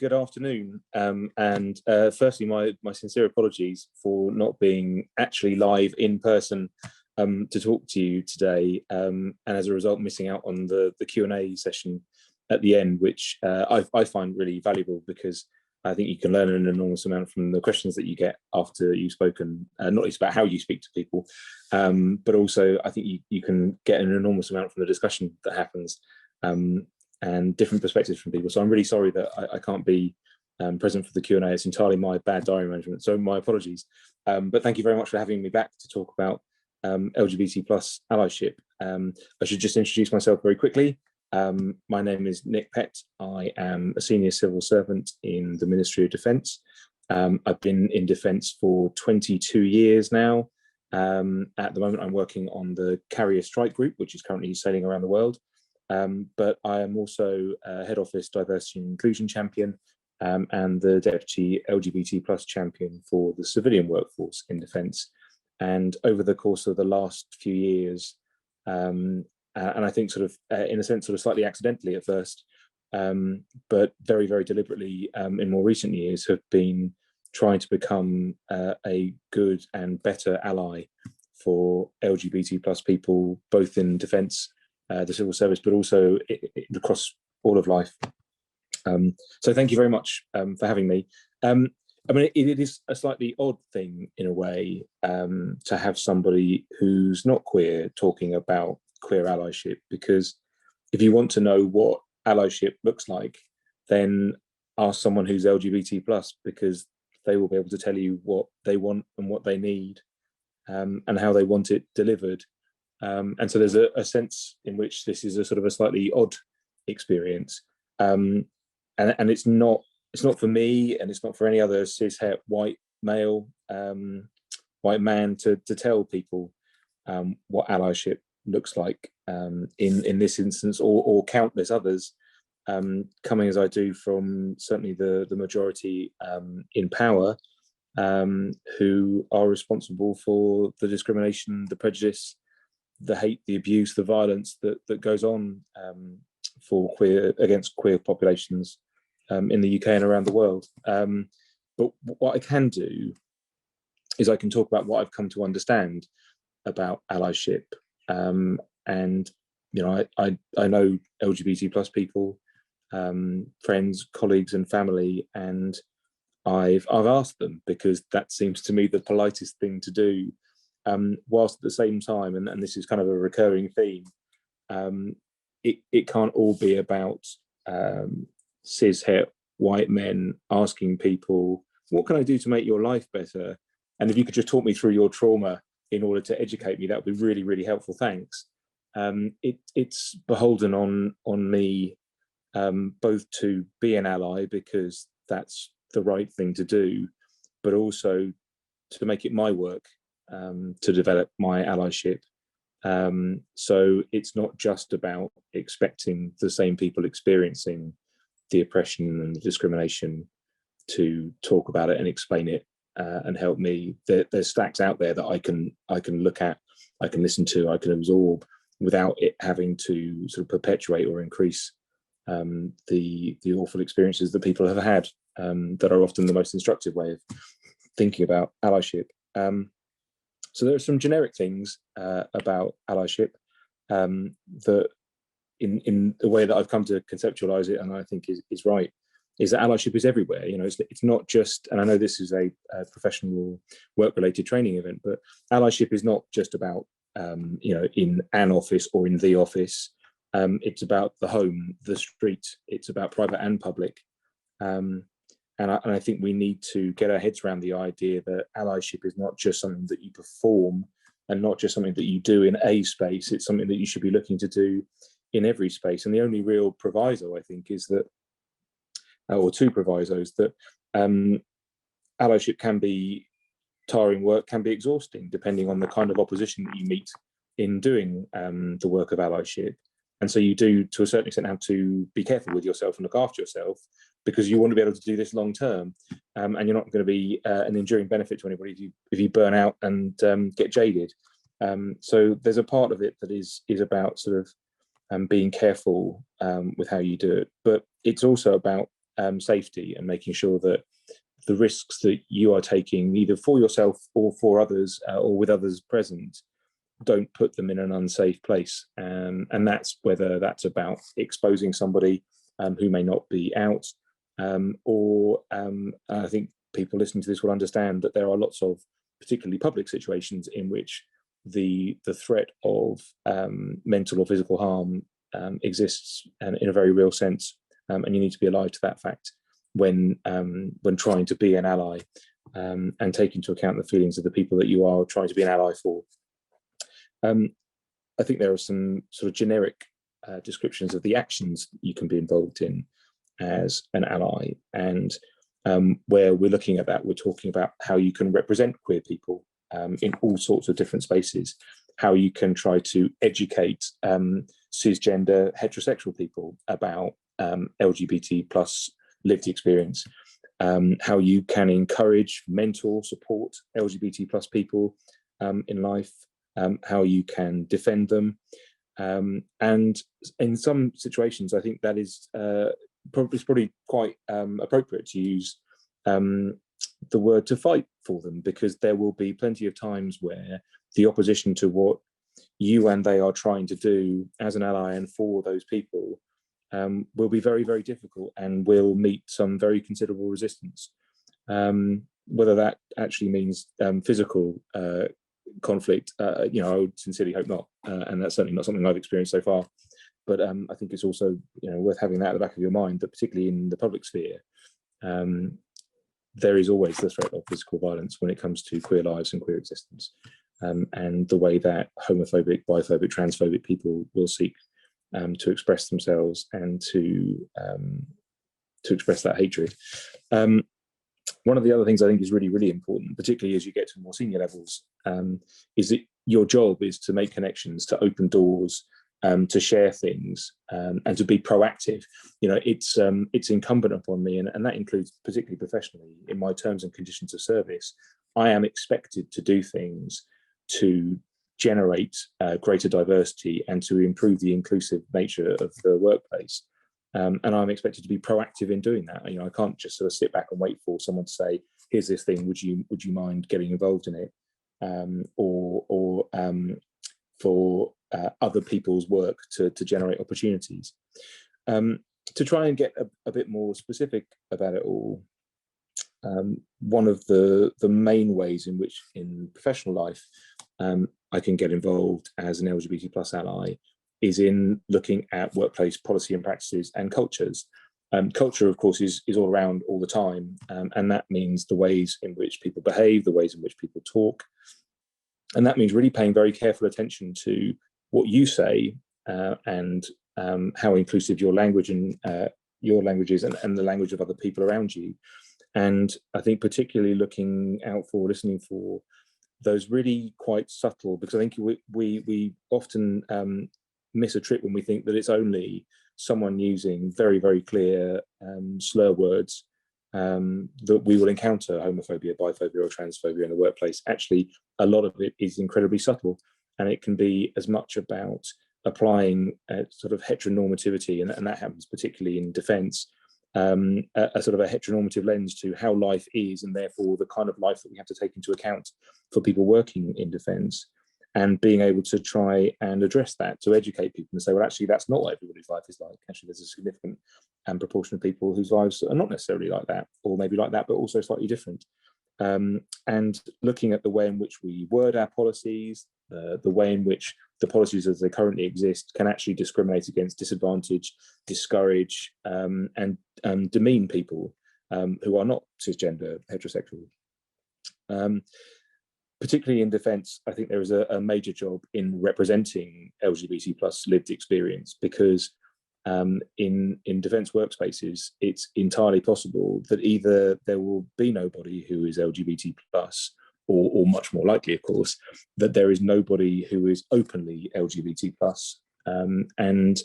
good afternoon. And firstly, my sincere apologies for not being actually live in person to talk to you today, and as a result, missing out on the Q&A session at the end, which I find really valuable because I think you can learn an enormous amount from the questions that you get after you've spoken, not least about how you speak to people, but also I think you can get an enormous amount from the discussion that happens. And different perspectives from people. So I'm really sorry that I can't be present for the Q&A. It's entirely my bad diary management, so my apologies. But thank you very much for having me back to talk about LGBT plus allyship. I should just introduce myself very quickly. My name is Nick Pett. I am a senior civil servant in the Ministry of Defence. I've been in Defence for 22 years now. At the moment, I'm working on the Carrier Strike Group, which is currently sailing around the world. But I am also Head Office Diversity and Inclusion Champion and the Deputy LGBT plus Champion for the civilian workforce in Defence. And over the course of the last few years, and I think sort of, in a sense, sort of slightly accidentally at first, but very, very deliberately in more recent years, have been trying to become a good and better ally for LGBT plus people, both in Defence, the civil service, but also across all of life. So thank you very much for having me. I mean, it is a slightly odd thing in a way to have somebody who's not queer talking about queer allyship, because if you want to know what allyship looks like, then ask someone who's LGBT plus, because they will be able to tell you what they want and what they need and how they want it delivered. And so there's a sense in which this is a sort of a slightly odd experience, and it's not for me, and it's not for any other cis-het white male, white man to tell people what allyship looks like in this instance, or countless others, coming as I do from certainly the majority in power, who are responsible for the discrimination, the prejudice, the hate, the abuse, the violence that goes on against queer populations in the UK and around the world. But what I can do is I can talk about what I've come to understand about allyship. And you know, I know LGBT plus people, friends, colleagues, and family, and I've asked them, because that seems to me the politest thing to do. Whilst at the same time, and this is kind of a recurring theme, it can't all be about cis-het white men asking people, what can I do to make your life better? And if you could just talk me through your trauma in order to educate me, that would be really, really helpful. Thanks. It's beholden on me both to be an ally, because that's the right thing to do, but also to make it my work to develop my allyship. So it's not just about expecting the same people experiencing the oppression and the discrimination to talk about it and explain it and help me. There's stacks out there that I can look at, I can listen to, I can absorb, without it having to sort of perpetuate or increase the awful experiences that people have had, that are often the most instructive way of thinking about allyship. So there are some generic things about allyship that, in the way that I've come to conceptualize it, and I think is right, is that allyship is everywhere. You know, it's not just, and I know this is a professional work-related training event, but allyship is not just about you know, in an office or in the office. It's about the home, the street. It's about private and public. And I think we need to get our heads around the idea that allyship is not just something that you perform, and not just something that you do in a space. It's something that you should be looking to do in every space. And the only real proviso, I think, is that, or two provisos, that allyship can be tiring work, can be exhausting, depending on the kind of opposition that you meet in doing the work of allyship. And so you do, to a certain extent, have to be careful with yourself and look after yourself, because you want to be able to do this long term, and you're not going to be an enduring benefit to anybody if you burn out and get jaded. So there's a part of it that is about sort of being careful with how you do it, but it's also about safety and making sure that the risks that you are taking, either for yourself or for others, or with others present, don't put them in an unsafe place. And that's whether that's about exposing somebody who may not be out, or I think people listening to this will understand that there are lots of particularly public situations in which the threat of mental or physical harm exists in a very real sense, and you need to be alive to that fact when trying to be an ally, and take into account the feelings of the people that you are trying to be an ally for. I think there are some sort of generic descriptions of the actions you can be involved in as an ally, and where we're looking at that, we're talking about how you can represent queer people in all sorts of different spaces, how you can try to educate cisgender heterosexual people about LGBT plus lived experience, how you can encourage, mentor, support LGBT plus people in life, how you can defend them. And in some situations, I think that is probably quite appropriate to use the word to fight for them, because there will be plenty of times where the opposition to what you and they are trying to do as an ally and for those people will be very, very difficult and will meet some very considerable resistance. Whether that actually means physical conflict, I would sincerely hope not, and that's certainly not something I've experienced so far. But I think it's also worth having that at the back of your mind, that particularly in the public sphere, there is always the threat of physical violence when it comes to queer lives and queer existence, and the way that homophobic, biphobic, transphobic people will seek to express themselves and to express that hatred. One of the other things I think is really, really important, particularly as you get to more senior levels, is that your job is to make connections, to open doors, to share things, and to be proactive. It's incumbent upon me, and that includes particularly professionally, in my terms and conditions of service. I am expected to do things to generate greater diversity and to improve the inclusive nature of the workplace. And I'm expected to be proactive in doing that. I can't just sort of sit back and wait for someone to say, "Here's this thing. Would you mind getting involved in it?" Or for other people's work to generate opportunities. To try and get a bit more specific about it all, one of the main ways in which in professional life I can get involved as an LGBT plus ally is in looking at workplace policy and practices and cultures. Culture, of course, is all around all the time, and that means the ways in which people behave, the ways in which people talk, and that means really paying very careful attention to what you say, and how inclusive your language and your language is, and the language of other people around you. And I think particularly looking out for, listening for those really quite subtle, because I think we often miss a trick when we think that it's only someone using very, very clear slur words that we will encounter homophobia, biphobia, or transphobia in the workplace. Actually, a lot of it is incredibly subtle, and it can be as much about applying sort of heteronormativity, and that happens particularly in defence, a sort of a heteronormative lens to how life is, and therefore the kind of life that we have to take into account for people working in defence, and being able to try and address that, to educate people and say, well, actually, that's not what everybody's life is like. Actually, there's a significant proportion of people whose lives are not necessarily like that, or maybe like that, but also slightly different. And looking at the way in which we word our policies, the way in which the policies as they currently exist can actually discriminate against, disadvantage, discourage, and demean people who are not cisgender, heterosexual. Particularly in defence, I think there is a major job in representing LGBT plus lived experience, because in defence workspaces, it's entirely possible that either there will be nobody who is LGBT plus, or much more likely, of course, that there is nobody who is openly LGBT plus, and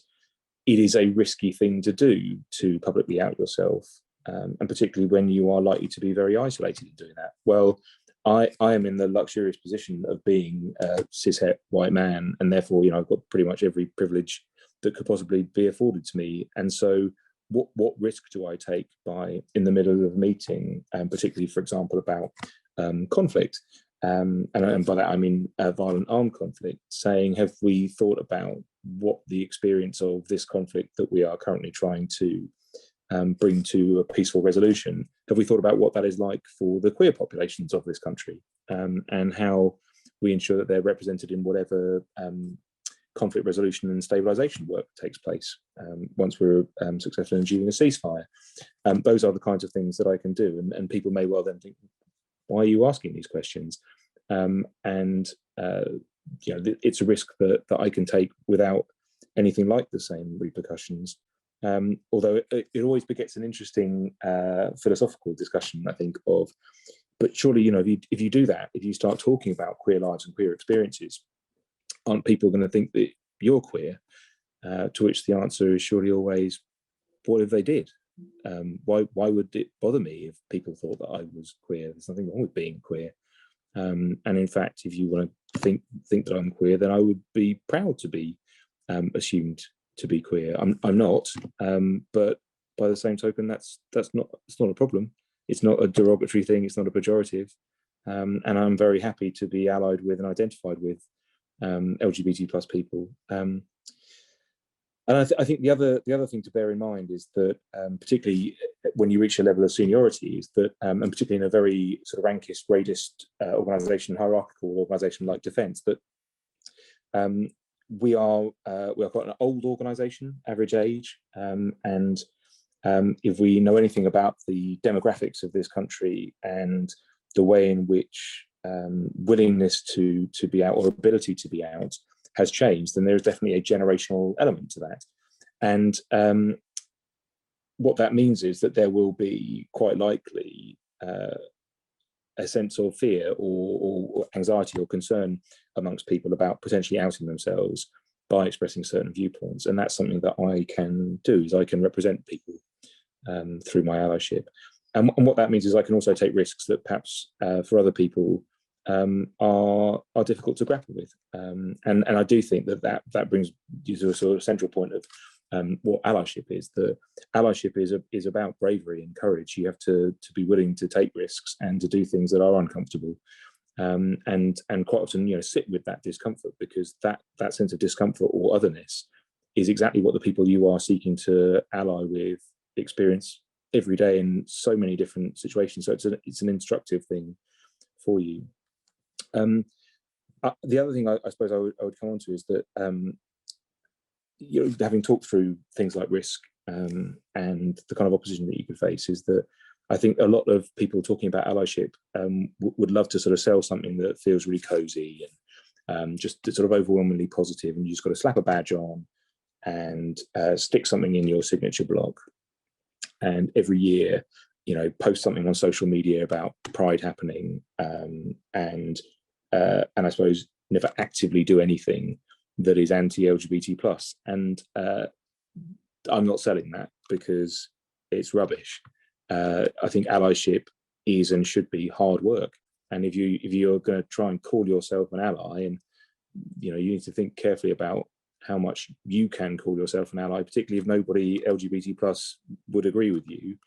it is a risky thing to do, to publicly out yourself, and particularly when you are likely to be very isolated in doing that. Well, I am in the luxurious position of being a cishet white man, and therefore, I've got pretty much every privilege that could possibly be afforded to me. And so what risk do I take by, in the middle of a meeting, and particularly, for example, about conflict, and by that I mean violent armed conflict, saying, have we thought about what the experience of this conflict that we are currently trying to bring to a peaceful resolution, have we thought about what that is like for the queer populations of this country, and how we ensure that they're represented in whatever conflict resolution and stabilisation work takes place once we're successful in achieving a ceasefire. Those are the kinds of things that I can do, and people may well then think, why are you asking these questions? And it's a risk that I can take without anything like the same repercussions. Although it always begets an interesting philosophical discussion, I think, of, but surely, if you do that, if you start talking about queer lives and queer experiences, aren't people going to think that you're queer? To which the answer is surely always, what if they did? Why would it bother me if people thought that I was queer? There's nothing wrong with being queer. And in fact, if you want to think that I'm queer, then I would be proud to be assumed to be queer. I'm not, but by the same token, it's not a problem. It's not a derogatory thing. It's not a pejorative. And I'm very happy to be allied with and identified with LGBT plus people. And I think the other thing to bear in mind is that, particularly when you reach a level of seniority, is that, and particularly in a very sort of rankist, gradist organisation, hierarchical organisation like Defence, that we are quite an old organisation, average age, and if we know anything about the demographics of this country and the way in which willingness to be out or ability to be out has changed, then there is definitely a generational element to that. And what that means is that there will be quite likely a sense of fear or anxiety or concern amongst people about potentially outing themselves by expressing certain viewpoints. And that's something that I can do, is I can represent people through my allyship. And what that means is I can also take risks that perhaps for other people are difficult to grapple with, and I do think that brings you to a sort of central point of what allyship is. That allyship is about bravery and courage. You have to be willing to take risks and to do things that are uncomfortable, and quite often sit with that discomfort, because that sense of discomfort or otherness is exactly what the people you are seeking to ally with experience every day in so many different situations. So it's an instructive thing for you. The other thing I suppose I would come on to is that having talked through things like risk and the kind of opposition that you could face, is that I think a lot of people talking about allyship would love to sort of sell something that feels really cozy and just sort of overwhelmingly positive, and you just got to slap a badge on and stick something in your signature block, and every year post something on social media about Pride happening, and I suppose never actively do anything that is anti-LGBT plus. And I'm not selling that, because it's rubbish. I think allyship is and should be hard work. And if you're going to try and call yourself an ally, and you need to think carefully about how much you can call yourself an ally, particularly if nobody LGBT plus would agree with you.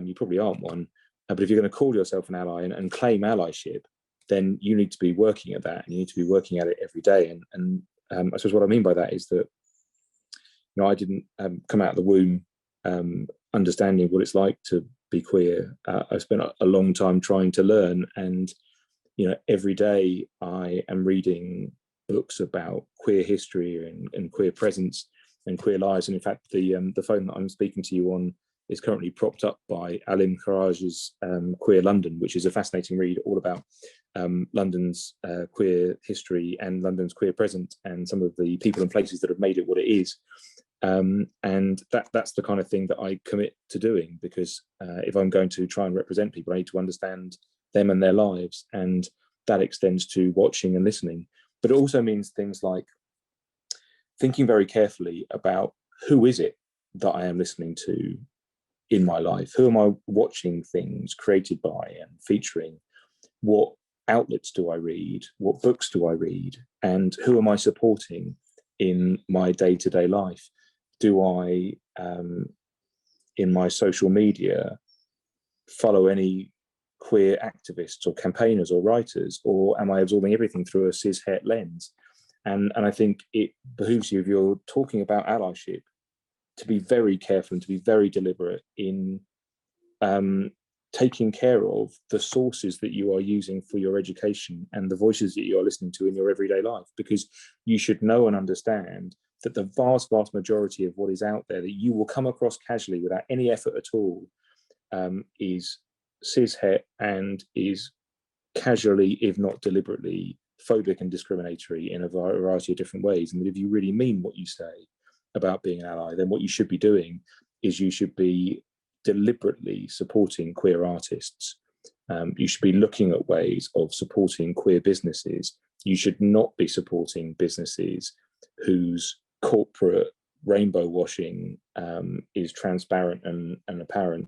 You probably aren't one. But if you're going to call yourself an ally and claim allyship, then you need to be working at that, and you need to be working at it every day. And I suppose what I mean by that is that I didn't come out of the womb understanding what it's like to be queer. I spent a long time trying to learn, and every day I am reading books about queer history and queer presence and queer lives. And in fact, the phone that I'm speaking to you on is currently propped up by Alim Kharaj's Queer London, which is a fascinating read all about London's queer history and London's queer present, and some of the people and places that have made it what it is. And that's the kind of thing that I commit to doing, because if I'm going to try and represent people, I need to understand them and their lives, and that extends to watching and listening. But it also means things like thinking very carefully about who is it that I am listening to in my life? Who am I watching things created by and featuring? What outlets do I read? What books do I read? And who am I supporting in my day-to-day life? Do I in my social media follow any queer activists or campaigners or writers, or am I absorbing everything through a cis-het lens? And I think it behooves you, if you're talking about allyship, to be very careful and to be very deliberate in taking care of the sources that you are using for your education and the voices that you are listening to in your everyday life, because you should know and understand that the vast, vast majority of what is out there that you will come across casually without any effort at all is cis-het and is casually, if not deliberately, phobic and discriminatory in a variety of different ways. And that if you really mean what you say about being an ally, then what you should be doing is you should be deliberately supporting queer artists. You should be looking at ways of supporting queer businesses. You should not be supporting businesses whose corporate rainbow washing is transparent and apparent.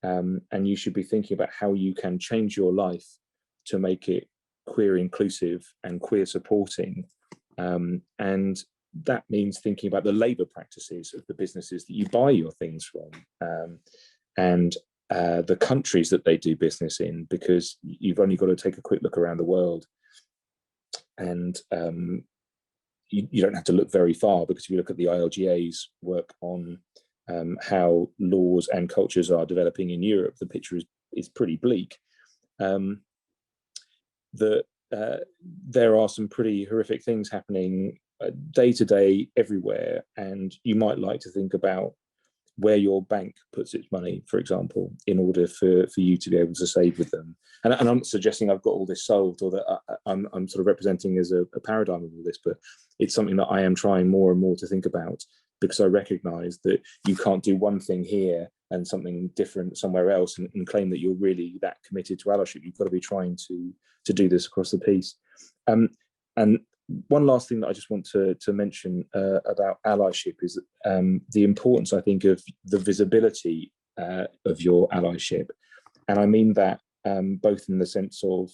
And you should be thinking about how you can change your life to make it queer inclusive and queer supporting. And that means thinking about the labour practices of the businesses that you buy your things from, and the countries that they do business in, because you've only got to take a quick look around the world. And you don't have to look very far, because if you look at the ILGA's work on how laws and cultures are developing in Europe, the picture is pretty bleak. There are some pretty horrific things happening day to day everywhere, and you might like to think about where your bank puts its money, for example, in order for you to be able to save with them. And I'm not suggesting I've got all this solved, or that I'm sort of representing as a paradigm of all this, but it's something that I am trying more and more to think about, because I recognise that you can't do one thing here and something different somewhere else and claim that you're really that committed to allyship. You've got to be trying to do this across the piece. And one last thing that I just want to mention about allyship is the importance, I think, of the visibility of your allyship. And I mean that both in the sense of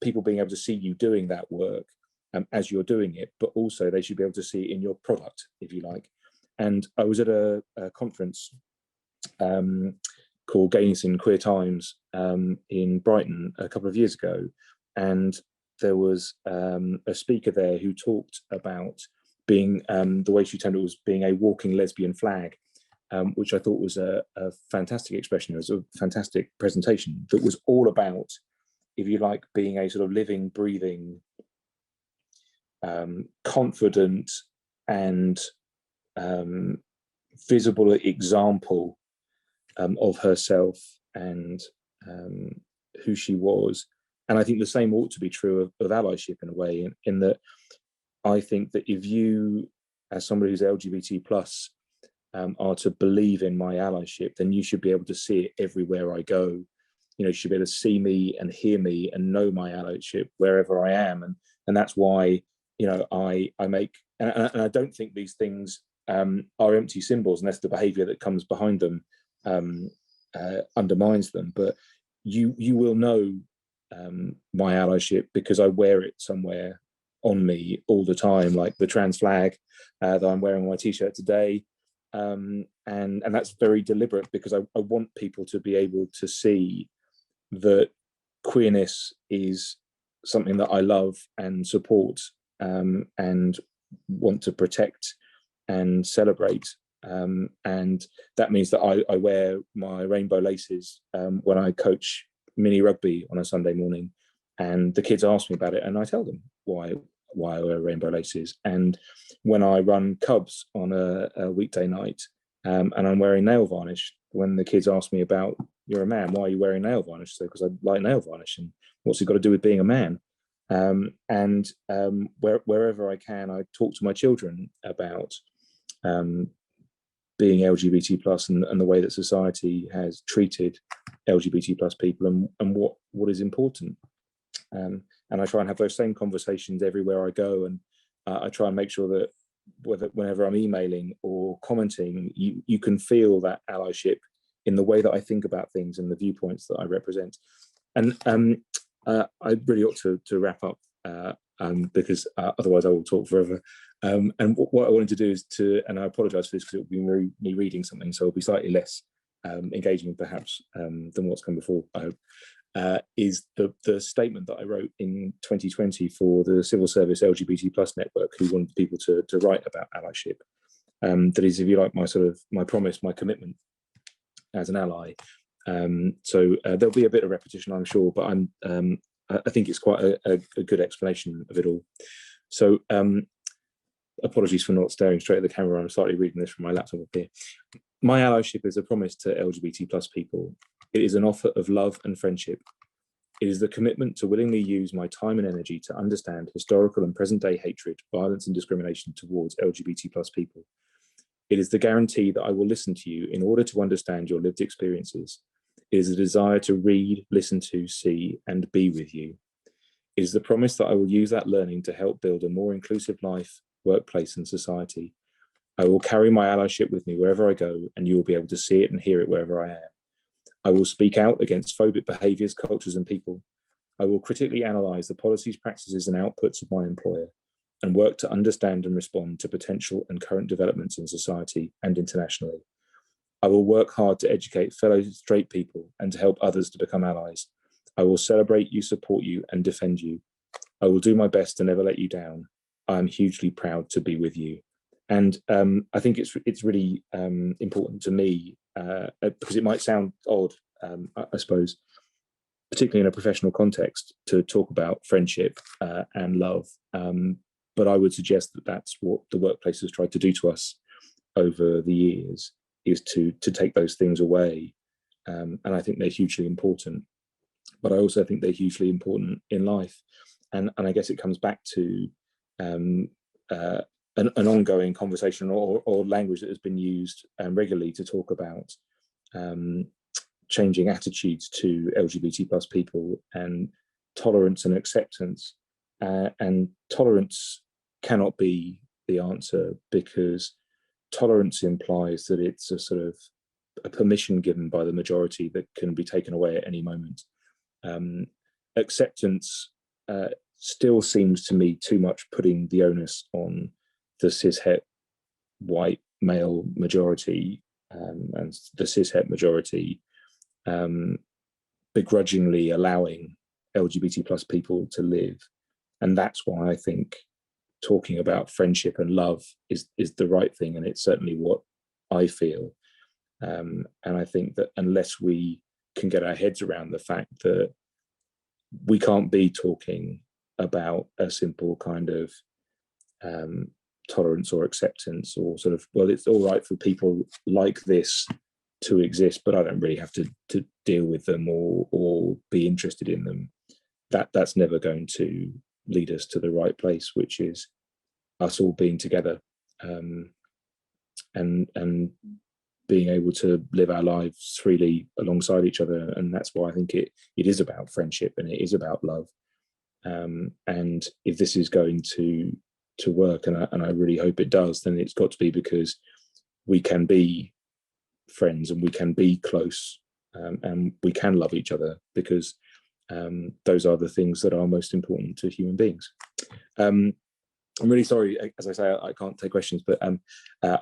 people being able to see you doing that work as you're doing it, but also they should be able to see it in your product, if you like. And I was at a conference called Gayson Queer Times in Brighton a couple of years ago, and there was a speaker there who talked about being, the way she termed it was being a walking lesbian flag, which I thought was a fantastic expression. It was a fantastic presentation that was all about, if you like, being a sort of living, breathing, confident and visible example of herself and who she was. And I think the same ought to be true of allyship in a way, in that I think that if you, as somebody who's LGBT plus, are to believe in my allyship, then you should be able to see it everywhere I go. You know, you should be able to see me and hear me and know my allyship wherever I am. And that's why, you know, I make, and I don't think these things are empty symbols, unless the behavior that comes behind them undermines them. But you will know my allyship because I wear it somewhere on me all the time, like the trans flag that I'm wearing on my t-shirt today. And that's very deliberate, because I want people to be able to see that queerness is something that I love and support, and want to protect and celebrate. And that means that I wear my rainbow laces when I coach mini rugby on a Sunday morning, and the kids ask me about it, and I tell them why I wear rainbow laces. And when I run Cubs on a weekday night, and I'm wearing nail varnish, when the kids ask me about, you're a man, why are you wearing nail varnish? So because I like nail varnish, and what's it got to do with being a man? Wherever I can, I talk to my children about being LGBT plus and the way that society has treated LGBT plus people, and what is important. And I try and have those same conversations everywhere I go. And I try and make sure that whenever I'm emailing or commenting, you can feel that allyship in the way that I think about things and the viewpoints that I represent. And I really ought to wrap up because otherwise I will talk forever. And what I wanted to do is and I apologise for this because it will be me reading something, so it'll be slightly less engaging perhaps than what's come before, I hope, is the statement that I wrote in 2020 for the civil service LGBT plus network, who wanted people to write about allyship. That is, if you like, my promise, my commitment as an ally. So there'll be a bit of repetition, I'm sure, but I think it's quite a good explanation of it all. So apologies for not staring straight at the camera. I'm slightly reading this from my laptop up here. My allyship is a promise to LGBT plus people. It is an offer of love and friendship. It is the commitment to willingly use my time and energy to understand historical and present day hatred, violence and discrimination towards LGBT plus people. It is the guarantee that I will listen to you in order to understand your lived experiences. It is a desire to read, listen to, see, and be with you. It is the promise that I will use that learning to help build a more inclusive life, workplace, and society. I will carry my allyship with me wherever I go, and you will be able to see it and hear it wherever I am. I will speak out against phobic behaviours, cultures, and people. I will critically analyse the policies, practices, and outputs of my employer, and work to understand and respond to potential and current developments in society and internationally. I will work hard to educate fellow straight people and to help others to become allies. I will celebrate you, support you, and defend you. I will do my best to never let you down. I am hugely proud to be with you. And I think it's really important to me, because it might sound odd, I suppose, particularly in a professional context, to talk about friendship and love. But I would suggest that that's what the workplace has tried to do to us over the years, is to take those things away. And I think they're hugely important. But I also think they're hugely important in life. And I guess it comes back to an ongoing conversation or language that has been used regularly to talk about changing attitudes to LGBT plus people and tolerance and acceptance. And tolerance cannot be the answer, because tolerance implies that it's a sort of a permission given by the majority that can be taken away at any moment. Acceptance still seems to me too much putting the onus on the cishet white male majority, and the cishet majority begrudgingly allowing LGBT plus people to live. And that's why I think talking about friendship and love is the right thing, and it's certainly what I feel. And I think that unless we can get our heads around the fact that we can't be talking about a simple kind of tolerance or acceptance, or sort of, well, it's all right for people like this to exist, but I don't really have to deal with them or be interested in them, that's never going to lead us to the right place, which is us all being together and being able to live our lives freely alongside each other. And that's why I think it is about friendship and it is about love. And if this is going to work, and I really hope it does, then it's got to be because we can be friends and we can be close, and we can love each other, because those are the things that are most important to human beings. I'm really sorry, as I say, I can't take questions, but I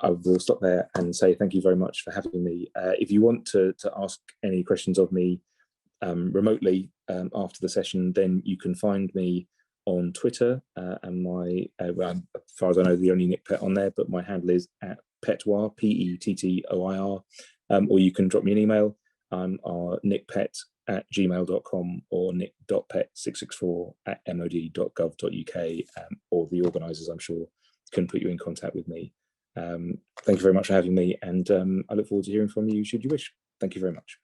will stop there and say thank you very much for having me. If you want to ask any questions of me remotely after the session, then you can find me on Twitter, and my, well, as far as I know, the only Nick Pett on there, but my handle is at Pettoir, Pettoir, or you can drop me an email. I'm nickpett@gmail.com or nick.pett664@mod.gov.uk, or the organisers, I'm sure, can put you in contact with me. Thank you very much for having me, and I look forward to hearing from you should you wish. Thank you very much.